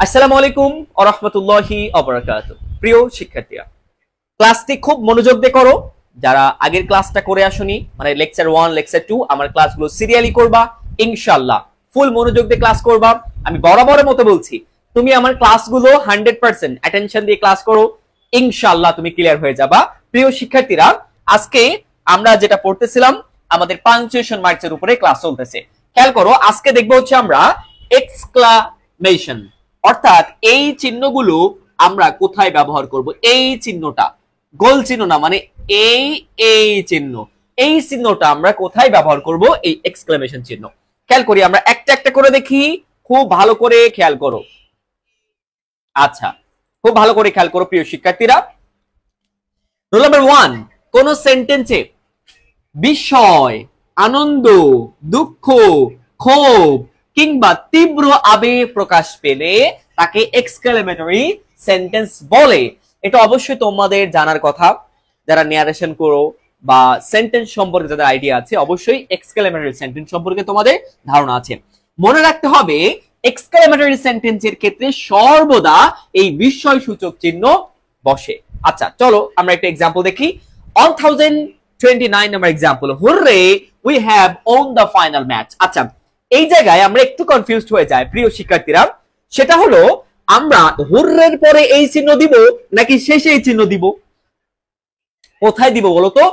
আসসালামু আলাইকুম ওয়া রাহমাতুল্লাহি ওয়া বারাকাতুহু। প্রিয় শিক্ষার্থীরা, ক্লাসটি খুব মনোযোগ দিয়ে করো। যারা আগের ক্লাসটা করে আসনি, মানে লেকচার 1 লেকচার 2, আমার ক্লাসগুলো সিরিয়ালি করবা ইনশাআল্লাহ। ফুল মনোযোগ দিয়ে ক্লাস করবা। আমি বরাবরের মতো বলছি, তুমি আমার ক্লাসগুলো 100% অ্যাটেনশন দিয়ে ক্লাস করো, ইনশাআল্লাহ তুমি ক্লিয়ার হয়ে যাবা। প্রিয় শিক্ষার্থীরা, আজকে আমরা যেটা পড়তেছিলাম, আমাদের পাংচুয়েশন মার্কসের উপরে ক্লাস চলতেছে। খেয়াল করো, আজকে দেখবো হচ্ছে আমরা এক্সক্লামেশন, অর্থাৎ এই চিহ্নগুলো আমরা কোথায় ব্যবহার করব। এই চিহ্নটা গোল চিহ্ন না, মানে এই চিহ্ন, এই চিহ্নটা আমরা কোথায় ব্যবহার করব, এই এক্সক্লামেশন চিহ্ন। খেয়াল করি, আমরা একটা একটা করে দেখি, খুব ভালো করে খেয়াল করো। আচ্ছা, খুব ভালো করে খেয়াল করো প্রিয় শিক্ষার্থীরা। রুল নাম্বার 1, কোন সেন্টেন্সে বিস্ময়, আনন্দ, দুঃখ, ক্ষোভ কিংবা তীব্র আবেগ প্রকাশ পেলে তাকে এক্সক্লেমেটরি সেন্টেন্স বলে। এটা অবশ্যই তোমাদের জানার কথা, যারা ন্যারেশন করো বা সেন্টেন্স সম্পর্কে যাদের আইডিয়া আছে, অবশ্যই এক্সক্লেমেটরি সেন্টেন্স সম্পর্কে তোমাদের ধারণা আছে। মনে রাখতে হবে, এক্সক্লেমেটরি সেন্টেন্সের ক্ষেত্রে সর্বদা এই বিস্ময় সূচক চিহ্ন বসে। আচ্ছা, চলো আমরা একটা এক্সাম্পল দেখি। 1029 number example, hurray we have won the final match. আচ্ছা, এই জায়গায় আমরা একটু কনফিউজড হয়ে যাই প্রিয় শিক্ষার্থীরা। সেটা হলো, আমরা হুররের পরে এই চিহ্ন দিব নাকি শেষে এই চিহ্ন দিব? কোথায় দিব বলতো?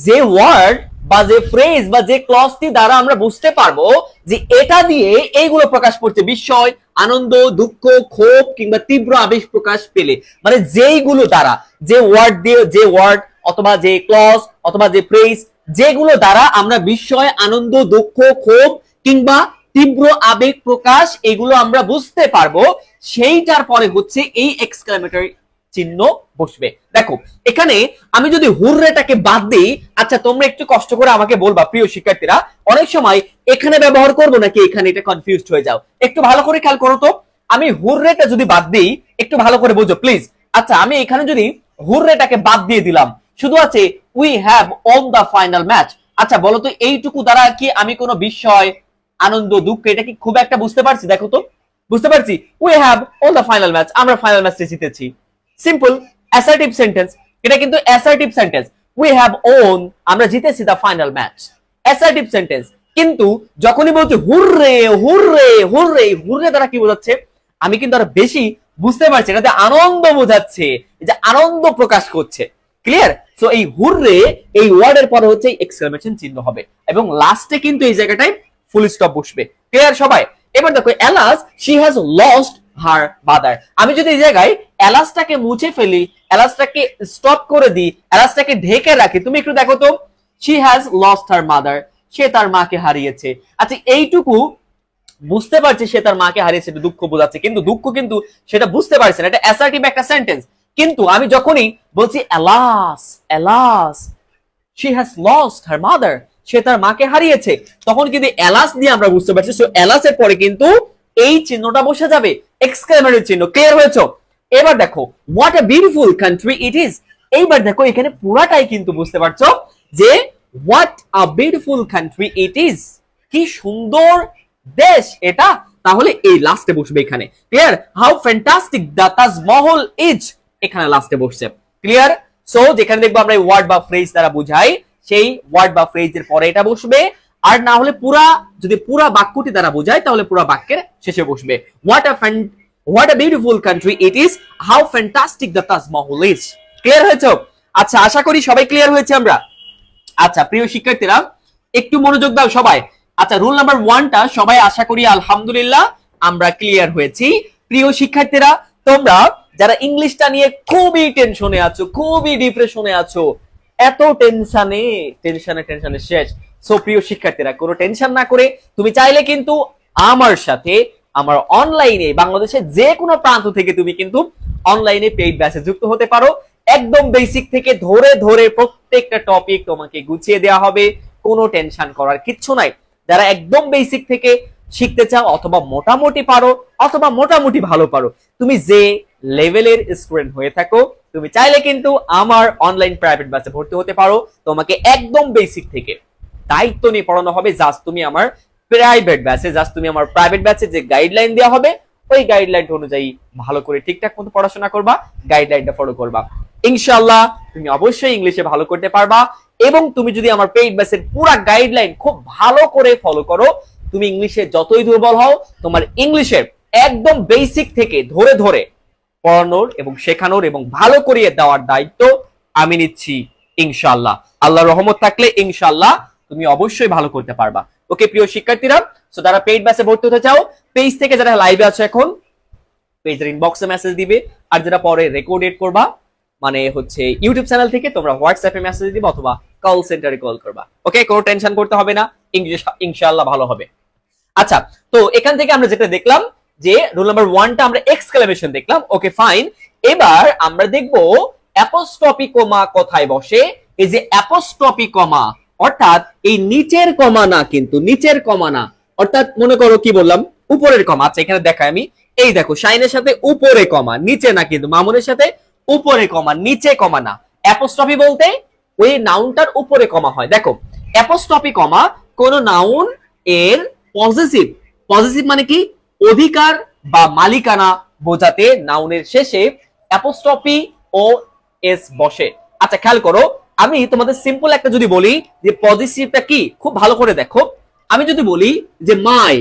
যে ওয়ার্ড বা যে ফ্রেজ বা যে ক্লজটি দ্বারা আমরা বুঝতে পারবো যে এটা দিয়ে এইগুলো প্রকাশ করছে, বিস্ময়, আনন্দ, দুঃখ, ক্ষোভ কিংবা তীব্র আবেগ প্রকাশ পেলে, মানে যেইগুলো দ্বারা, যে ওয়ার্ড দিয়ে, যে ওয়ার্ড অথবা যে ক্লজ অথবা যে ফ্রেজ, যেগুলো দ্বারা আমরা বিস্ময়, আনন্দ, দুঃখ, ক্ষোভ কিংবা তীব্র আবেগ প্রকাশ এগুলো আমরা বুঝতে পারবো, সেইটার পরে হচ্ছে এই এক্সক্লেমেটরি চিহ্ন বসবে। দেখো, এখানে আমি যদি হুররেটাকে বাদ দিই, আচ্ছা তোমরা একটু কষ্ট করে আমাকে বলবা প্রিয় শিক্ষার্থীরা, অনেক সময় এখানে ব্যবহার করব নাকি এখানে, এটা কনফিউজড হয়ে যাও। একটু ভালো করে খেয়াল করো তো, আমি হুররেটা যদি বাদ দিই, একটু ভালো করে বোঝো প্লিজ। আচ্ছা, আমি এখানে যদি হুররেটাকে বাদ দিয়ে দিলাম, শুধু আছে we have won the final match. আচ্ছা বলো তো, এইটুকু দ্বারা কি আমি কোনো বিস্ময়, আনন্দ, দুঃখ এটা কি খুব একটা বুঝতে পারছি? দেখো তো, বুঝতে পারছি। We have won the final match, আমরা ফাইনাল ম্যাচে জিতেছি। সিম্পল অ্যাসার্টিভ সেন্টেন্স, এটা কিন্তু assertive sentence. We have on, আমরা জিতেছি the final match, assertive sentence. কিন্তু যখনই বলছি হুররে হুররে হুররে, হুররে দ্বারা কি বোঝাচ্ছে? আমি কিন্তু আরো বেশি বুঝতে পারছি, এটাতে আনন্দ বোঝাচ্ছে, যে আনন্দ প্রকাশ করছে। ক্লিয়ার? সো এই হুররে এই ওয়ার্ডের পরে হচ্ছে এক্সক্লেমেশন চিহ্ন হবে, এবং লাস্টে কিন্তু এই জায়গাটায় ফুল স্টপ বসবে। ক্লিয়ার সবাই? এবার দেখো, alas she has lost her mother. আমি যদি এই জায়গায় এলাসটাকে মুছে ফেলি, এলাসটাকে স্টপ করে দিই, এলাসটাকে ঢেকে রাখি, তুমি একটু দেখো তো, she has lost her mother, সে তার মাকে হারিয়েছে। আচ্ছা, এইটুকু বুঝতে পারছে সে তার মাকে হারিয়েছে, দুঃখ বোঝাচ্ছে, কিন্তু দুঃখ কিন্তু সেটা বুঝতে পারছে না, এটা অ্যাসার্টিভ একটা সেন্টেন্স। কিন্তু আমি যখনই বলছি alas alas she has lost her mother, সে তার মাকে হারিয়েছে, তখন কিন্তু এলাস দিয়ে আমরা বুঝতে পারছি। সো এলাসের পরে কিন্তু এই চিহ্নটা বসে যাবে, এক্সক্লেমেটরি চিহ্ন। ক্লিয়ার হয়েছে? এবার দেখো, what a beautiful country it is. এইবার দেখো, এখানে পুরাটাই কিন্তু বুঝতে পারছো যে what a beautiful country it is, কি সুন্দর দেশ এটা। তাহলে এই লাস্টে বসবে এখানে। Clear? How fantastic the Taj Mahal is, এখানে লাস্টে বসছে। ক্লিয়ার? সো যেখানে দেখবো আমরা ওয়ার্ড বা ফ্রেজ দ্বারা বুঝাই, সেই ওয়ার্ড বা ফ্রেজের পরে এটা বসবে। আর না হলে যদি পুরা বাক্যটি দ্বারা বোঝায়, তাহলে পুরা বাক্যের শেষে বসবে। What a beautiful country it is, how fantastic the Taj Mahal is. Clear হয়েছে? আচ্ছা, আশা করি সবাই ক্লিয়ার হয়েছে আমরা। আচ্ছা প্রিয় শিক্ষার্থীরা, একটু মনোযোগ দাও সবাই। আচ্ছা, রুল নাম্বার 1টা সবাই আশা করি আলহামদুলিল্লাহ আমরা ক্লিয়ার হয়েছি। প্রিয় শিক্ষার্থীরা, তোমরা যারা ইংলিশটা নিয়ে খুবই টেনশনে আছো, খুবই ডিপ্রেশনে আছো, এত টেনশনে শেষ। সো প্রিয় শিক্ষার্থীরা, কোনো টেনশন না করে তুমি চাইলে কিন্তু আমার সাথে আমার অনলাইনে, বাংলাদেশের যে কোনো প্রান্ত থেকে তুমি কিন্তু অনলাইনে পেইড ব্যাচে যুক্ত হতে পারো। একদম বেসিক থেকে ধরে ধরে প্রত্যেকটা টপিক তোমাকে গুছিয়ে দেওয়া হবে, কোনো টেনশন করার কিচ্ছু নাই। যারা একদম বেসিক থেকে শিখতে চাও, অথবা মোটামুটি পারো, অথবা মোটামুটি ভালো পারো, তুমি যে লেভেলের স্টুডেন্ট হয়ে থাকো, তুমি চাইলে কিন্তু আমার অনলাইন প্রাইভেট ব্যাচে ভর্তি হতে পারো। তোমাকে একদম বেসিক থেকে দায়িত্ব নিয়ে পড়ানো হবে। জাস্ট তুমি আমার প্রাইভেট ব্যাচে যে গাইডলাইন দেওয়া হবে, ওই গাইডলাইন অনুযায়ী ভালো করে ঠিকঠাক মতো পড়াশোনা করবা, গাইডলাইনটা ফলো করবা। ইনশাআল্লাহ তুমি অবশ্যই ইংলিশে ভালো করতে পারবা। এবং তুমি যদি আমার পেইড ব্যাচের পুরো গাইডলাইন খুব ভালো করে ফলো করো, তুমি ইংলিশে যতই দুর্বল হও, তোমার ইংলিশের একদম বেসিক থেকে ধরে ধরে পড়ানোর এবং শেখানোর এবং ভালো করিয়ে দেওয়ার দায়িত্ব আমি নিচ্ছি ইনশাআল্লাহ। আল্লাহর রহমত থাকলে ইনশাআল্লাহ তুমি অবশ্যই ভালো করতে পারবা। ওকে প্রিয় শিক্ষার্থীরা, সো যারা পেইড ব্যাচে ভর্তি হতে চাও, পেজ থেকে যারা লাইভে আছে এখন পেজের ইনবক্সে মেসেজ দিবে, আর যারা পরে রেকর্ডেড করবা মানে হচ্ছে ইউটিউব চ্যানেল থেকে তোমরা হোয়াটসঅ্যাপে মেসেজ দিবে অথবা কল সেন্টারে কল করবা। ওকে, কোনো টেনশন করতে হবে না, ইংলিশ ইনশাআল্লাহ ভালো হবে। আচ্ছা, তো এখান থেকে আমরা যেটা দেখলাম যে রুল নাম্বার 1টা আমরা এক্সক্লেমেশন দেখলাম। ওকে ফাইন, এবার আমরা দেখব অ্যাপোস্ট্রফি কমা কোথায় বসে। এই যে অ্যাপোস্ট্রফি কমা অর্থাৎ এই নিচের কমা না, কিন্তু নিচের কমা না, অর্থাৎ মনে করো কি বললাম উপরের কমা। আচ্ছা এখানে দেখাই আমি, এই দেখো শাইনের সাথে উপরে কমা, নিচে না, কিন্তু মামুনের সাথে উপরে কমা, নিচে কমা না। অ্যাপোস্ট্রফি বলতে ওই নাউনটার উপরে কমা হয়। দেখো অ্যাপোস্ট্রফি কমা কোন নাউন এর পজেসিভ, পজেসিভ মানে কি অধিকার বা মালিকানা বোঝাতে নাউনের শেষে অ্যাপোস্ট্রফি ও এস বসে। আচ্ছা খেয়াল করো, আমি তোমাদের সিম্পল একটা যদি বলি যে পজেসিভটা কি, খুব ভালো করে দেখো। আমি যদি বলি যে মাই,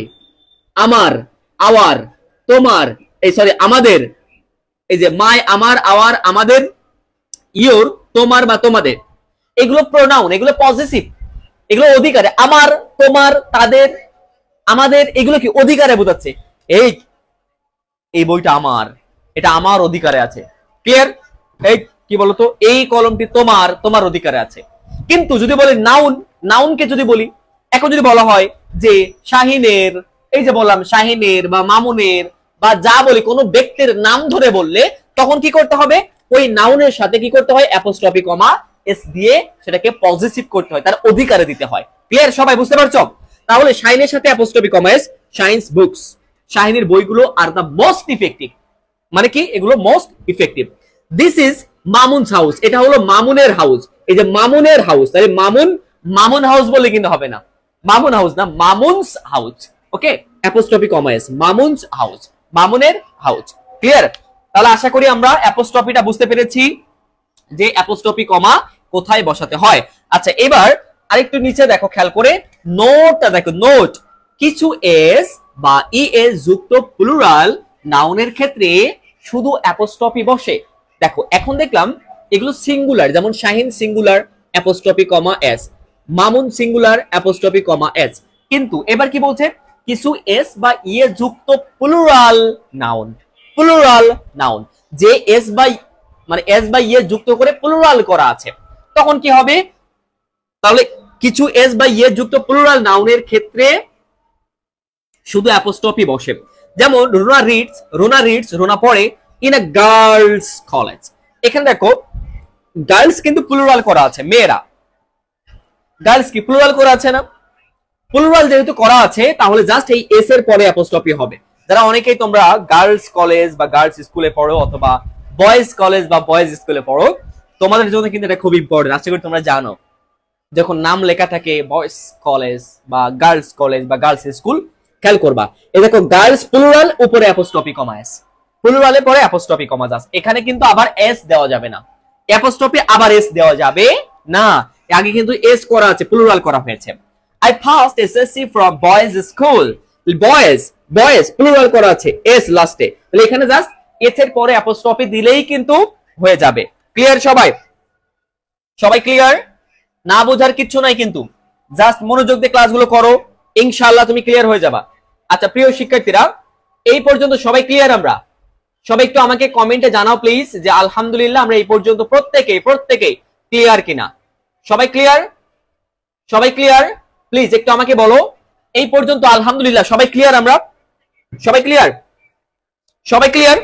আমার, আওয়ার, তোমার, এই সরি আমাদের, এই যে মাই, আমার, আওয়ার, আমাদের, ইয়োর, তোমার বা তোমাদের, এগুলো প্রোনাউন, এগুলো পজেসিভ, এগুলো অধিকারে। আমার, তোমার, তাদের, আমাদের, এগুলো কি অধিকারে বোঝাচ্ছে। এই বইটা আমার, এটা আমার অধিকারে আছে। ক্লিয়ার? এই কি বলতো, এই কলমটি তোমার, তোমার অধিকারে আছে। কিন্তু যদি বলি নাউন, নাউনকে যদি বলি, এখন যদি বলা হয় যে শাহিনের, এই যে বললাম শাহিনের বা মামুনের বা যা বলি কোনো ব্যক্তির নাম ধরে বললে তখন কি করতে হবে, ওই নাউনের সাথে কি করতে হয় অ্যাপোস্ট্রফি কমা এস দিয়ে সেটাকে পজিটিভ করতে হয়, তার অধিকারে দিতে হয়। ক্লিয়ার? সবাই বুঝতে পারছো? তাহলে শাইনের সাথে অ্যাপোস্ট্রফি কমা এস, শাইনস বুকস, শাহিনের বইগুলো আর দ্য মোস্ট ইফেক্টিভ, মানে কি এগুলো most effective. This is Mamun's house, এটা হলো মামুনের হাউস। এই যে মামুনের হাউস, তাহলে মামুন, মামুন হাউস বলে কিন্তু হবে না, মামুন হাউস না, মামুনস হাউস। ওকে, অ্যাপোস্ট্রফি কমা এস, মামুনস হাউস, মামুনের হাউস। ক্লিয়ার? তাহলে আশা করি আমরা অ্যাপোস্ট্রফিটা বুঝতে পেরেছি যে অ্যাপোস্ট্রফি কমা কোথায় বসাতে হয়। আচ্ছা এবার আরেকটু নিচে দেখো, খেয়াল করে নোটটা দেখো। নোট, কিছু এস বা ইএস যুক্ত প্লুরাল নাউনের ক্ষেত্রে শুধু অ্যাপোস্ট্রফি বসে। দেখো এখন দেখলাম এগুলো সিঙ্গুলার, যেমন শাহিন সিঙ্গুলার অ্যাপোস্ট্রফি কমা এস, মামুন সিঙ্গুলার অ্যাপোস্ট্রফি কমা এস। কিন্তু এবার কি বলছে, কিছু এস বা ইএ যুক্ত প্লুরাল নাউন, প্লুরাল নাউন যে এস বা মানে এস বা ইএ যুক্ত করে প্লুরাল করা আছে, তখন কি হবে, তাহলে কিছু এস বা ইএ যুক্ত প্লুরাল নাউনের ক্ষেত্রে শুধু অ্যাপোস্ট্রফি বসে। যেমন রুনা রিডস, রুনা রিডস, রুনা পড়ে ইন আ গার্লস কলেজ। এখানে দেখো গার্লস কিন্তু প্লুরাল করা আছে, মেয়েরা, গার্লস কি প্লুরাল করা আছে না? প্লুরাল যেহেতু করা আছে তাহলে জাস্ট এই এস এর পরে অ্যাপোস্ট্রফি হবে। যারা অনেকেই তোমরা গার্লস কলেজ বা গার্লস স্কুলে পড়ো অথবা বয়েজ কলেজ বা বয়েজ স্কুলে পড়ো, তোমাদের জন্য কিন্তু এটা খুব ইম্পর্টেন্ট। আশা করি তোমরা জানো যখন নাম লেখা থাকে বয়েজ কলেজ বা গার্লস কলেজ বা গার্লস স্কুল, খেয়াল করবা এই দেখো গার্লস প্লুরাল, উপরে অ্যাপোস্ট্রফি কমা এস, প্লুরালের পরে অ্যাপোস্ট্রফি কমা জাস্ট। এখানে কিন্তু আবার এস দেওয়া যাবে না, অ্যাপোস্ট্রফি আবার এস দেওয়া যাবে না, আগে কিন্তু এস করা আছে, প্লুরাল করা হয়েছে। I passed SSC from boys school, boys, boys plural করা আছে, এস লাস্টে, তাহলে এখানে জাস্ট এস এর পরে অ্যাপোস্ট্রফি দিলেই কিন্তু হয়ে যাবে। ক্লিয়ার সবাই? সবাই ক্লিয়ার? না বোঝার কিচ্ছু নাই, কিন্তু জাস্ট মনোযোগ দিয়ে ক্লাসগুলো করো, ইনশাআল্লাহ তুমি ক্লিয়ার হয়ে যাবা। আচ্ছা প্রিয় শিক্ষার্থীরা, এই পর্যন্ত সবাই ক্লিয়ার? আমরা সবাই একটু আমাকে কমেন্টে জানাও প্লিজ যে আলহামদুলিল্লাহ আমরা এই পর্যন্ত প্রত্যেকেই ক্লিয়ার কিনা। সবাই ক্লিয়ার? সবাই ক্লিয়ার? প্লিজ একটু আমাকে বলো এই পর্যন্ত আলহামদুলিল্লাহ সবাই ক্লিয়ার? আমরা সবাই ক্লিয়ার? সবাই ক্লিয়ার?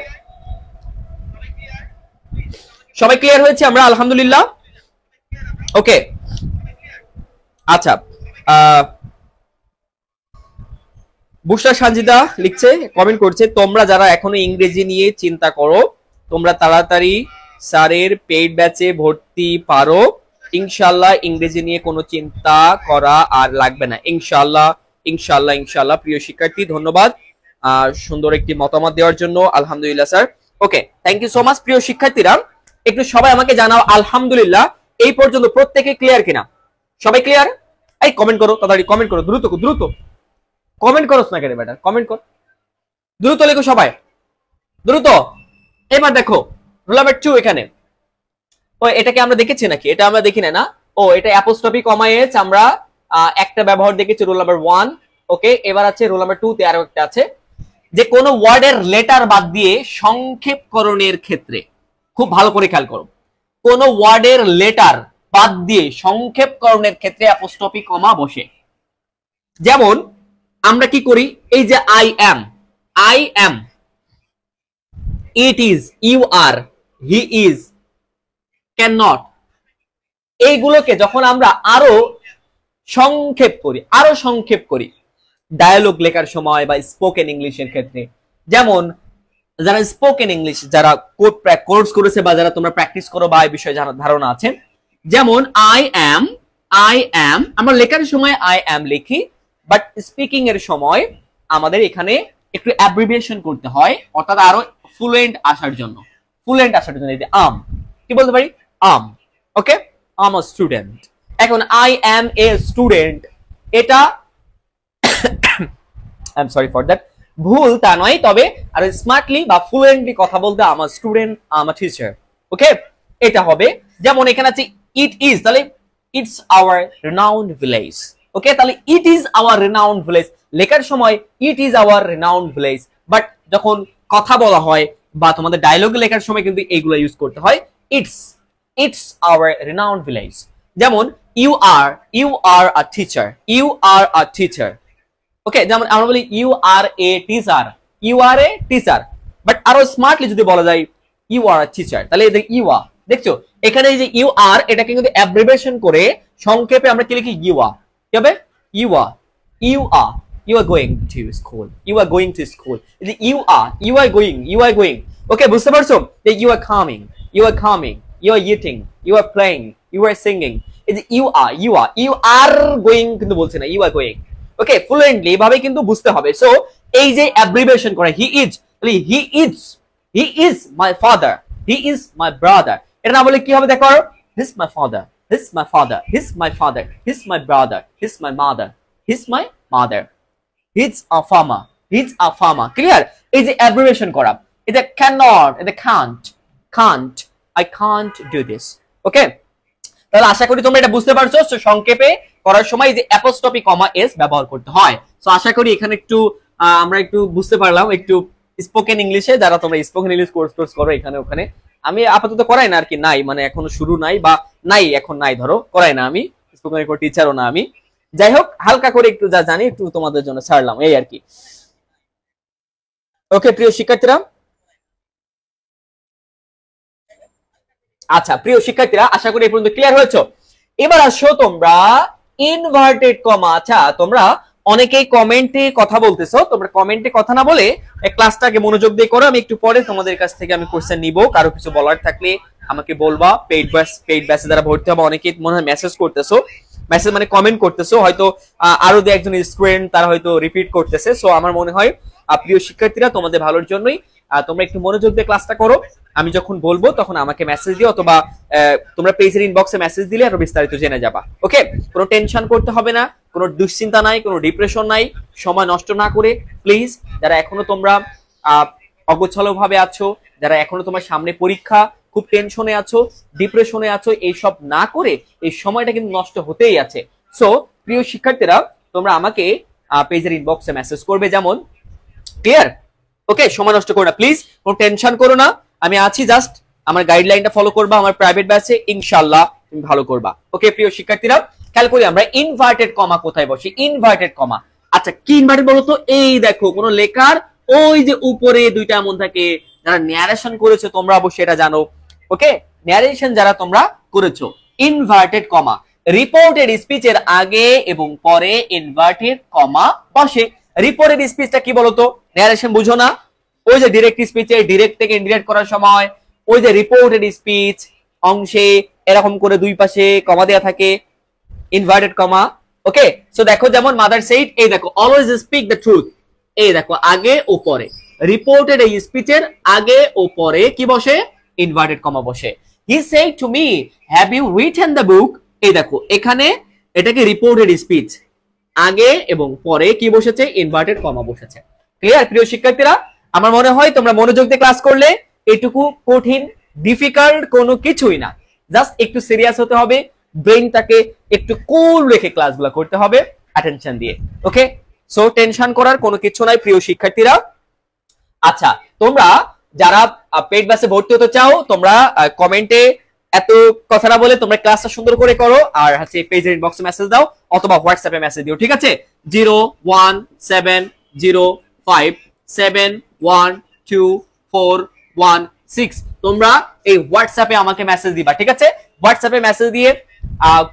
সবাই ক্লিয়ার হয়েছে আমরা আলহামদুলিল্লাহ? ওকে আচ্ছা, বুশরা সানজিদা লিখছে, কমেন্ট করছে, তোমরা যারা এখনো ইংরেজি নিয়ে চিন্তা করো তোমরা তাড়াতাড়ি স্যারের পেইড ব্যাচে ভর্তি পারো, ইনশাআল্লাহ ইংরেজি নিয়ে কোনো চিন্তা করা আর লাগবে না, ইনশাআল্লাহ ইনশাআল্লাহ ইনশাআল্লাহ। প্রিয় শিক্ষার্থী ধন্যবাদ। সুন্দর একটি মতামত দেওয়ার জন্য। আলহামদুলিল্লাহ sir. Okay, thank you so much. প্রিয় শিক্ষার্থীরা, একটু সবাই আমাকে জানাও আলহামদুলিল্লাহ এই পর্যন্ত প্রত্যেকে ক্লিয়ার কিনা? সবাই ক্লিয়ার? এই কমেন্ট করো, তাড়াতাড়ি কমেন্ট করো, দ্রুত দ্রুত কমেন্ট করো না কেন বেটা, কমেন্ট কর, দ্রুত লেখো সবাই, দ্রুত। এবার দেখো রোল নাম্বার 2 এখানে। ও এটাকে আমরা দেখেছি নাকি? এটা আমরা দেখি না। ও এটা অ্যাপোস্ট্রফি কমা এস আমরা একটা ব্যবহার দেখেছি রোল নাম্বার 1। ওকে, এবার আছে রোল নাম্বার 2 তে আরো একটা আছে, যে কোন ওয়ার্ডের লেটার বাদ দিয়ে সংক্ষেপকরণের ক্ষেত্রে, খুব ভালো করে খেয়াল করো, কোন ওয়ার্ডের লেটার বাদ দিয়ে সংক্ষেপকরণের ক্ষেত্রে অ্যাপোস্ট্রফি কমা বসে। যেমন আমরা কি করি, এই যে I am, it is, you are, he is, can not, এইগুলোকে যখন আমরা আরো সংক্ষেপ করি ডায়ালগ লেখার সময় বা স্পোকেন ইংলিশের ক্ষেত্রে, যেমন যারা স্পোকেন ইংলিশ যারা কোর্স করেছে বা যারা তোমরা প্র্যাকটিস করো বা এই বিষয়ে যারা ধারণা আছে, যেমন আই অ্যাম আমরা লেখার সময় আই অ্যাম লিখি, বাট স্পিকিং এর সময় আমাদের এখানে একটু অ্যাব্রিভিয়েশন করতে হয়, অর্থাৎ আরো ফ্লুয়েন্ট আসার জন্য কি বলতে পারি, ওকে, আম আ স্টুডেন্ট। এখন আই অ্যাম এ স্টুডেন্ট, এটা I am sorry for that, ভুল তা নয়, তবে আর স্মার্টলি বা ফ্লুয়েন্টলি কথা বলতে আম আ স্টুডেন্ট, আম আ টিচার। ওকে, এটা হবে। যেমন এখানে আছে ইট ইজ, তাহলে ইটস আওয়ার রিনাউন্ড ভিলেজ। ওকে, তাহলে it is our renowned village লেখার সময় it is our renowned village, but যখন কথা বলা হয় বা তোমাদের ডায়লগ লেখার সময় কিন্তু এইগুলো ইউজ করতে হয়, ইটস আওয়ার রিনাউন্ড ভিলেজ। যেমন you are a teacher, you are a teacher. Okay, যেমন আমরা বলি you are a teacher, but আরো স্মার্টলি যদি বলা যায় ইউ আর আ টিচার, তাহলে ইউ আর, দেখছো এখানে এই যে ইউ আর এটাকে কিন্তু অ্যাব্রিভিয়েশন করে সংক্ষেপে আমরা কি লিখি, ইউ আর, কি হবে, you are you are going to school, you are going to school, you are going, okay, বুঝতে পারছো, you are coming, you are eating, you are playing, you are singing, এই যে you are going কিন্তু বলছে না, you are going। Okay, fluently এভাবে কিন্তু বুঝতে হবে। সো এই যে অ্যাব্রিভিয়েশন করে he is my father, he is my brother, এটা না বলে কি হবে দেখো, he's my father, he's my father, he's my father, he's my brother, he's my mother, he's my mother, he's a farmer, clear? এই যে abbreviation করা, এটা ক্যানট, এটা can't, I can't do this. Okay, তাহলে আশা করি তোমরা এটা বুঝতে পারছো। সো সংক্ষেপে করার সময় এই যে অ্যাপোস্ট্রফি কমা এস ব্যবহার করতে হয়। সো আশা করি এখানে একটু আমরা একটু বুঝতে পারলাম, একটু স্পোকেন ইংলিশে যারা তোমরা স্পোকেন ইংলিশ কোর্স করো এখানে ওখানে, আমি আপাতত করাই না আর কি, নাই মানে এখনো শুরু নাই বা নাই এখন নাই, ধরো করাই না আমি, স্পোকেন কোনো টিচারও না আমি, যাই হোক হালকা করে একটু যা জানি একটু তোমাদের জন্য ছাড়লাম এই আর কি। ওকে প্রিয় শিক্ষার্থীরা, আচ্ছা প্রিয় শিক্ষার্থীরা আশা করি এই পর্যন্ত ক্লিয়ার হয়েছে। এবার আসো তোমরা ইনভার্টেড কমা। আচ্ছা তোমরা অনেকেই কমেন্টে কথা বলতেছো, তোমরা কমেন্টে কথা না বলে ক্লাসটাকে মনোযোগ দিয়ে করো। আমি একটু পরে তোমাদের কাছ থেকে আমি কোশ্চেন নিব, কারো কিছু বলার থাকলে আমাকে বলবা। পেইড ব্যাচে যারা ভর্তি হবে অনেকেই মনে হয় মেসেজ করতেছো, মেসেজ মানে কমেন্ট করতেছো, হয়তো আরো দু একজন স্টুডেন্ট তারা হয়তো রিপিট করতেছে। সো আমার মনে হয় প্রিয় শিক্ষার্থীরা তোমাদের ভালোর জন্যই তোমরা একটু মনোযোগ দিয়ে ক্লাসটা করো। আমি যখন বলবো তখন আমাকে মেসেজ দিও, অথবা তোমরা পেজের ইনবক্সে মেসেজ দিলে আরো বিস্তারিত জেনে যাবা। ওকে, কোনো টেনশন করতে হবে না, কোনো দুশ্চিন্তা নাই, কোনো ডিপ্রেশন নাই। সময় নষ্ট না করে প্লিজ, যারা এখনো তোমরা অগোছালো ভাবে আছো, যারা এখনো তোমার সামনে পরীক্ষা, খুব টেনশনে আছো, ডিপ্রেশনে আছো, এইসব না করে এই সময়টা কিন্তু নষ্ট হতেই আছে। সো প্রিয় শিক্ষার্থীরা তোমরা আমাকে পেজের ইনবক্সে মেসেজ করবে, যেমন ক্লিয়ার? ওকে, সময় নষ্ট করো না প্লিজ, কোনো টেনশন করো না, আমি আছি, জাস্ট আমার গাইডলাইনটা ফলো করবা, আমার প্রাইভেট ব্যাচে ইনশাআল্লাহ তুমি ভালো করবা। ওকে প্রিয় শিক্ষার্থীরা, খেয়াল করি আমরা ইনভার্টেড কমা কোথায় বসে। ইনভার্টেড কমা, আচ্ছা কি ইনভার্টেড বলো তো? এই দেখো কোন লেখার ওই যে উপরে দুইটা এমন থাকে, যারা ন্যারেশন করেছো তোমরা অবশ্যই এটা জানো। ওকে, ন্যারেশন যারা তোমরা করেছো, ইনভার্টেড কমা রিপোর্টেড স্পিচের আগে এবং পরে ইনভার্টেড কমা বসে। রিপোর্টেড স্পিচটা কি বলতো? ন্যারেশন বুঝো না? ওই যে ডিরেক্ট স্পিচে ডিরেক্ট থেকে ইনডিরেক্ট করার সময় ওই যে রিপোর্টেড স্পিচ অংশে এরকম করে দুই পাশে কমা দেয়া থাকে, ইনভার্টেড কমা। ওকে, সো দেখো যেমন মাদার সেইড, এই দেখো অলওয়েজ স্পিক দ্য ট্রুথ, এই দেখো আগে ও পরে, রিপোর্টেড এই স্পিচের আগে ও পরে কি বসে? ইনভার্টেড কমা বসে। He said to me have you written the book, এই দেখো এখানে এটাকে রিপোর্টেড স্পিচ, আগে এবং পরে কি বসেছে? ইনভার্টেড কমা বসেছে। ক্লিয়ার প্রিয় শিক্ষার্থীরা? আমার মনে হয় তোমরা মনোযোগ দিয়ে ক্লাস করলে এইটুকু কঠিন ডিফিকাল্ট কোনো কিছুই না, জাস্ট একটু সিরিয়াস হতে হবে, ব্রেইনটাকে একটু কুল রেখে ক্লাসগুলো করতে হবে অ্যাটেনশন দিয়ে। ওকে, সো টেনশন করার কোনো কিছু নাই প্রিয় শিক্ষার্থীরা। আচ্ছা, তোমরা যারা পেইড ব্যাচে ভর্তি হতে চাও তোমরা কমেন্টে এত কথাটা বলে তোমরা ক্লাসটা সুন্দর করে করো, আর হচ্ছে পেজের ইনবক্সে মেসেজ দাও অথবা হোয়াটসঅ্যাপে মেসেজ দিও, ঠিক আছে? 01705712416 তোমরা এই হোয়াটসঅ্যাপে আমাকে মেসেজ দিবা, ঠিক আছে? হোয়াটসঅ্যাপে মেসেজ দিয়ে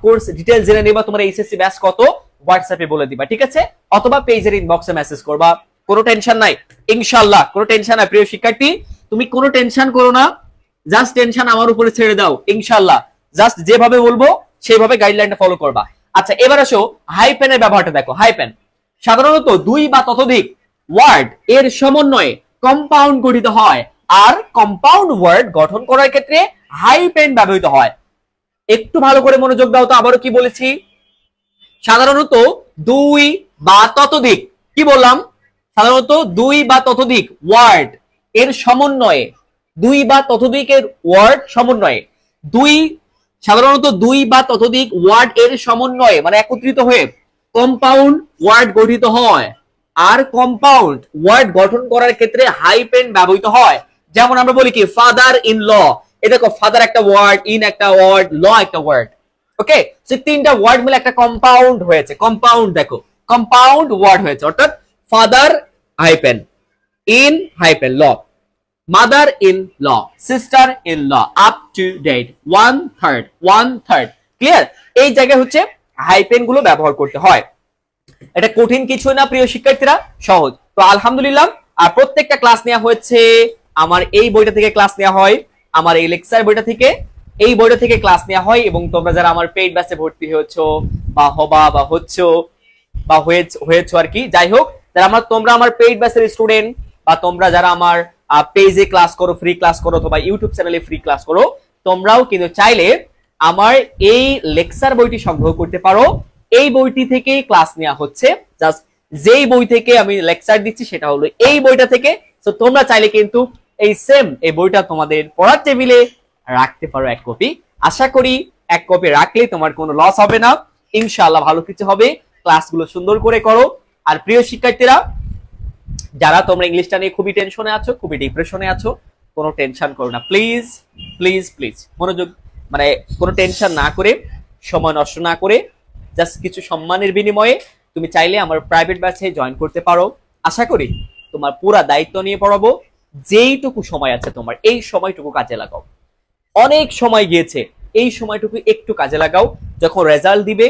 কোর্স ডিটেইলস জেনে নিবা, তোমার এইচএসসি ব্যাচ কত হোয়াটসঅ্যাপে বলে দিবা, ঠিক আছে? অথবা পেজের ইনবক্সে মেসেজ করবা, কোনো টেনশন নাই ইনশাআল্লাহ, কোনো টেনশন নাই প্রিয় শিক্ষার্থী, তুমি কোনো টেনশন করো না, জাস্ট টেনশন আমার উপরে ছেড়ে দাও ইনশাআল্লাহ, জাস্ট যেভাবে বলবো সেইভাবে গাইডলাইনটা ফলো করবা। আচ্ছা, এবার আসো হাইপেনের ব্যবহারটা দেখো। হাইপেন সাধারণত দুই বা ততোধিক ওয়ার্ড এর সমন্বয়ে কম্পাউন্ড গঠিত হয়, আর কম্পাউন্ড ওয়ার্ড গঠন করার ক্ষেত্রে হাইপেন ব্যবহৃত হয়। একটু ভালো করে মনোযোগ দাও তো, আবারও কি বলেছি? সাধারণত দুই বা ততোধিক, কি বললাম? সাধারণত দুই বা ততোধিক ওয়ার্ড এর সমন্বয়ে, দুই বা ততোধিকের ওয়ার্ড সমন্বয়ে, সাধারণত দুই বা ততোধিক ওয়ার্ড এর সমন্বয়ে মানে একত্রিত হয়ে কম্পাউন্ড ওয়ার্ড গঠিত হয়, আর কম্পাউন্ড ওয়ার্ড গঠন করার ক্ষেত্রে হাইপেন ব্যবহৃত হয়। যেমন আমরা বলি কি ফাদার ইন ল, এই দেখো ফাদার একটা ওয়ার্ড, ইন একটা ওয়ার্ড, ল একটা ওয়ার্ড। ওকে, সো তিনটা ওয়ার্ড মিলে একটা কম্পাউন্ড হয়েছে, কম্পাউন্ড দেখো কম্পাউন্ড ওয়ার্ড হয়েছে, অর্থাৎ father hyphen, in hyphen law, mother in law, sister in law, up to date, 1/3 clear? এই জায়গায় হচ্ছে হাইপেন গুলো ব্যবহার করতে হয়। এটা কঠিন কিছু না প্রিয় শিক্ষার্থীরা, সহজ। তো আলহামদুলিল্লাহ, আর প্রত্যেকটা ক্লাস নেওয়া হচ্ছে আমার এই বইটা থেকে, ক্লাস নেওয়া হয় আমার এই লেকচার বইটা থেকে, এই বইটা থেকে ক্লাস নেওয়া হয়। এবং তোমরা যারা আমার পেইড ব্যাচে ভর্তি হয়েছো বা হবা বা হচ্ছো বা হয়েছো আর কি, যাই হোক, যারা তোমরা আমার পেইড ব্যাচের স্টুডেন্ট বা তোমরা যারা আমার পেজে ক্লাস করো, ফ্রি ক্লাস করো, অথবা ইউটিউব চ্যানেলে ফ্রি ক্লাস করো, তোমরাও কিন্তু চাইলে আমার এই লেকচার বইটি সংগ্রহ করতে পারো। এই বইটি থেকে ক্লাস নেওয়া হচ্ছে, জাস্ট যেই বই থেকে আমি লেকচার দিচ্ছি সেটা হলো এই বইটা থেকে। তো তোমরা চাইলে কিন্তু এই সেম এই বইটা তোমাদের পড়ার টেবিলে রাখতে পারো এক কপি। আশা করি এক কপি রাখলে তোমার কোনো লস হবে না, ইনশাআল্লাহ ভালো কিছু হবে। ক্লাসগুলো সুন্দর করে করো। আর প্রিয় শিক্ষার্থীরা, যারা তোমরা ইংলিশটা নিয়ে খুবই টেনশনে আছো, খুবই ডিপ্রেশনে আছো, কোনো টেনশন করো না প্লিজ প্লিজ প্লিজ, মনোযোগ মানে কোনো টেনশন না করে, সময় নষ্ট না করে, জাস্ট কিছু সম্মানের বিনিময়ে তুমি চাইলে আমার প্রাইভেট ব্যাচে জয়েন করতে পারো। আশা করি তোমার পুরা দায়িত্ব নিয়ে পড়াবো। যেইটুকু সময় আছে তোমার, এই সময়টুকু কাজে লাগাও। অনেক সময় গিয়েছে, এই সময়টুকু একটু কাজে লাগাও। যখন রেজাল্ট দিবে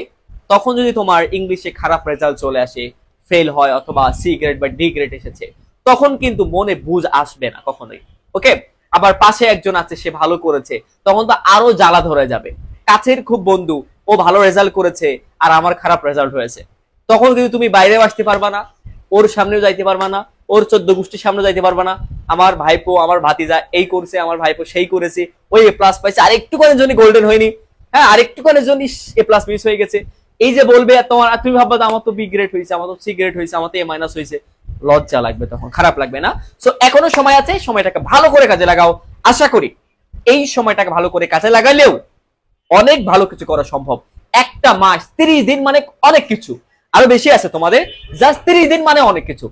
তখন যদি তোমার ইংলিশে খারাপ রেজাল্ট চলে আসে, ফেল হয়, অথবা সি গ্রেড বা ডি গ্রেড এসেছে, তখন কিন্তু মনে বুঝ আসবে না কখনোই। ওকে, আবার পাশে একজন আছে সে ভালো করেছে, তখন তো আরো জ্বালা ধরে যাবে। কাছের খুব বন্ধু, ও ভালো রেজাল্ট করেছে আর আমার খারাপ রেজাল্ট হয়েছে, তখন কিন্তু তুমি বাইরেও আসতে পারবা না, ওর সামনেও যাইতে পারবা না, ওর 14 গোষ্ঠীর সামনে যাইতে পারবা না। আমার ভাইপো, আমার ভাতিজা এই করছে, আমার ভাইপো সেই করেছে, ওই এ প্লাস পাইছে, আরেকটু করে জন্য গোল্ডেন হয়নি, হ্যাঁ আরেকটু করে জন্য এ প্লাস মিস হয়ে গেছে, এই যে বলবে তোমার, তুমি ভাববা আমার তো বি গ্রেড হয়েছে, আমার তো সি গ্রেড হয়েছে, আমার তো এ মাইনাস হয়েছে, লজ্জা লাগবে, তখন খারাপ লাগবে না? সো এখনো সময় আছে, সময়টাকে ভালো করে কাজে লাগাও। আশা করি এই সময়টাকে ভালো করে কাজে লাগালেও অনেক ভালো কিছু করা সম্ভব। একটা মাস 30 দিন মানে অনেক কিছু, আরো বেশি আছে তোমাদের, জাস্ট 30 দিন মানে অনেক কিছু।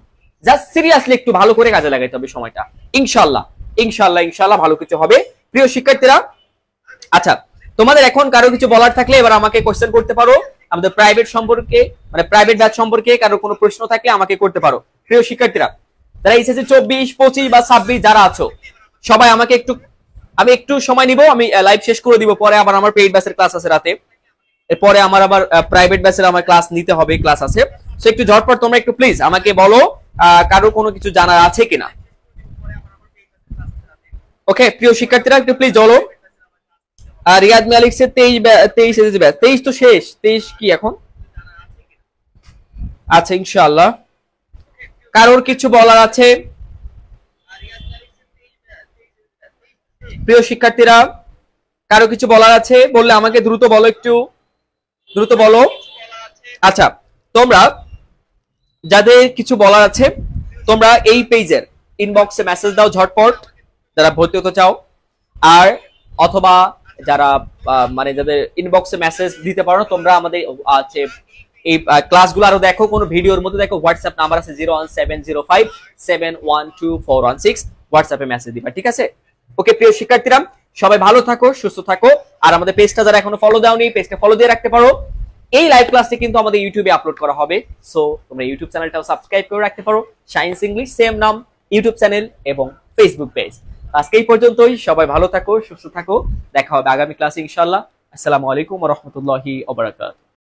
জাস্ট সিরিয়াসলি একটু ভালো করে কাজে লাগাইতে হবে সময়টা, ইনশাআল্লাহ ইনশাআল্লাহ ইনশাআল্লাহ ভালো কিছু হবে প্রিয় শিক্ষার্থীরা। আচ্ছা, তোমাদের এখন কারো কিছু বলার থাকলে এবার আমাকে কোশ্চেন করতে পারো। আমাদের প্রাইভেট সম্পর্কে, মানে প্রাইভেট ব্যাচ সম্পর্কে কারো কোনো প্রশ্ন থাকলে আমাকে করতে পারো প্রিয় শিক্ষার্থীরা। যারা এসএসসি 24, 25 বা 26 যারা আছো, সবাই আমাকে আমি একটু সময় নিব, আমি লাইভ শেষ করে দিব, পরে আবার আমার পেইড ব্যাচের ক্লাস আছে রাতে, এরপরে আমার আবার প্রাইভেট ব্যাচের আমার ক্লাস নিতে হবে, ক্লাস আছে। সো একটু ঝটপট তোমরা একটু প্লিজ আমাকে বলো কারো কোনো কিছু জানার আছে কিনা। ওকে প্রিয় শিক্ষার্থীরা, একটু প্লিজ বলো। রিয়াদ মিয়া লিখছে 23 এসেছে ব্যাচ, 23 তো শেষ, 23 কি এখন? আচ্ছা ইনশাআল্লাহ। কারোর কিছু বলার আছে? প্রিয় শিক্ষার্থীরা, কারো কিছু বলার আছে? বললে আমাকে দ্রুত বলো, একটু দ্রুত বলো। আচ্ছা, তোমরা যাদের কিছু বলার আছে তোমরা এই পেজের ইনবক্সে মেসেজ দাও ঝটপট, যারা ভর্তি হতে চাও। আর অথবা যারা মানে যাদের ইনবক্সে মেসেজ দিতে পারো, তোমরা আমাদের আছে এই ক্লাসগুলো আরো দেখো, কোনো ভিডিওর মধ্যে দেখো, হোয়াটসঅ্যাপ নাম্বার আছে 01705712416, হোয়াটসঅ্যাপে মেসেজ দিবা, ঠিক আছে? ওকে প্রিয় শিক্ষার্থীরা, সবাই ভালো থাকো, সুস্থ থাকো। আর আমাদের পেজটা যারা এখনো ফলো দাওনি, পেজটা ফলো দিয়ে রাখতে পারো। এই লাইভ ক্লাসটি কিন্তু আমাদের ইউটিউবে আপলোড করা হবে, সো তোমরা ইউটিউব চ্যানেলটাও সাবস্ক্রাইব করে রাখতে পারো, সায়েন্স ইংলিশ সেম নাম ইউটিউব চ্যানেল এবং ফেসবুক পেজ। আজকে এই পর্যন্তই, সবাই ভালো থাকো, সুস্থ থাকো, দেখা হবে আগামী ক্লাসে ইনশাআল্লাহ। আসসালামু আলাইকুম ওয়া রাহমাতুল্লাহি ওয়া বারাকাতুহু।